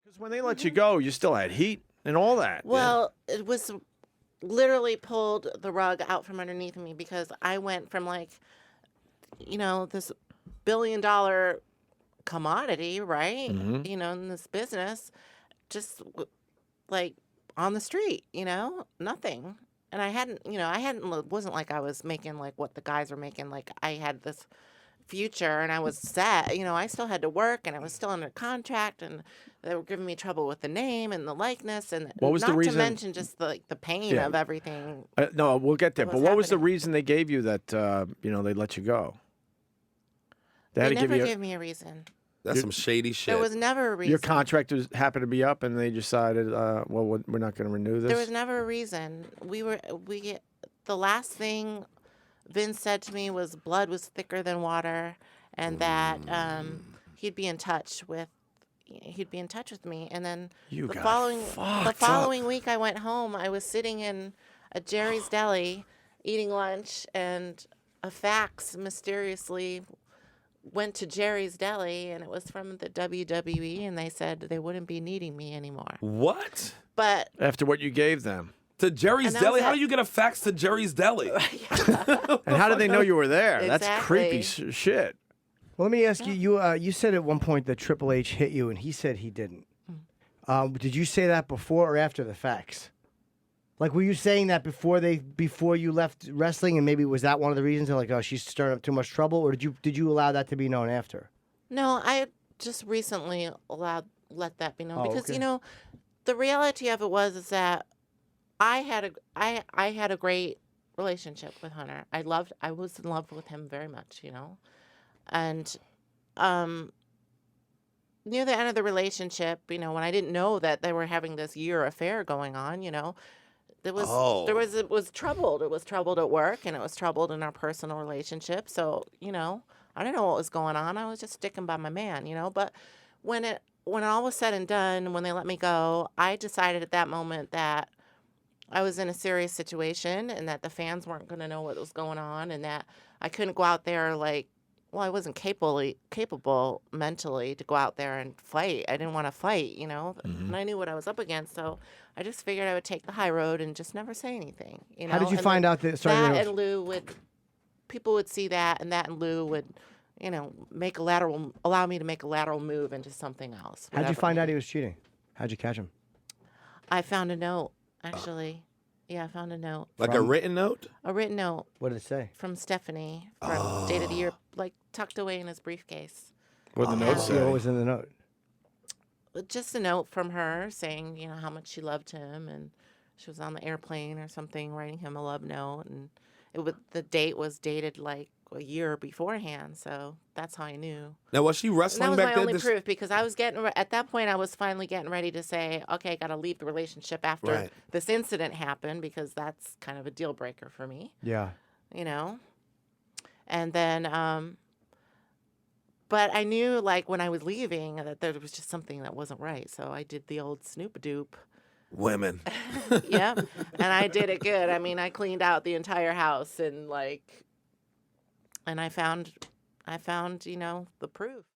Because when they let you go, you still had heat and all that. Well, it was literally pulled the rug out from underneath me because I went from like, this billion-dollar commodity, right? In this business, just like on the street, nothing. And wasn't like I was making like what the guys were making. Like I had this future and I was set. I still had to work and I was still under contract and they were giving me trouble with the name and the likeness and What was the not to reason? mention just the pain Yeah. of everything. No, we'll get there. What But was what was the happening. reason they gave you that, they let you go? They had They to give never you gave me a reason. That's some shady shit. There was never a reason. your contract happened to be up, and they decided, we're not going to renew this. There was never a reason. The last thing Vince said to me was blood was thicker than water, and that he'd be in touch with me. And then You the got following week, I went home. I was sitting in a Jerry's Deli eating lunch, and a fax mysteriously went to Jerry's Deli, and it was from the WWE, and they said they wouldn't be needing me anymore. What? But After what you gave them. To Jerry's And that Deli? was How it. do you get a fax to Jerry's Deli? And how did they know you were there? That's creepy Exactly. shit. Well, let me ask you. You said at one point that Triple H hit you, and he said he didn't. Did you say that before or after the facts? Like, were you saying that before you left wrestling, and maybe was that one of the reasons? They're like, oh, she's stirring up too much trouble, or did you allow that to be known after? No, I just recently let that be known because okay. The reality of it is that I had a great relationship with Hunter. I was in love with him very much, and near the end of the relationship, when I didn't know that they were having this year affair going on, it was troubled. It was troubled at work, and it was troubled in our personal relationship. So, I don't know what was going on. I was just sticking by my man, But when all was said and done, when they let me go, I decided at that moment that I was in a serious situation and that the fans weren't going to know what was going on and that I couldn't go out there I wasn't capable mentally to go out there and fight. I didn't want to fight, and I knew what I was up against. So I just figured I would take the high road and just never say anything. How did you And find then out that? that and Lou people would see that, and Lou would, allow me to make a lateral move into something else. How'd you whatever. find out he was cheating? How'd you catch him? I found a note, actually. Yeah, I found a note. Like a written note? A written note What did it say? from Stephanie from Date of the Year, tucked away in his briefcase. What the note What say? was in the note? Just a note from her saying, how much she loved him, and she was on the airplane or something, writing him a love note, and the date was dated like a year beforehand, so that's how I knew. Now, was she And wrestling that was back my then? only proof because I was at that point, I was finally getting ready to say, okay, I got to leave the relationship after Right. this incident happened because that's kind of a deal breaker for me, Yeah. And then, but I knew when I was leaving that there was just something that wasn't right. So I did the old snoop-a-doop. Women. Yep. And I did it good. I mean, I cleaned out the entire house and I found, the proof.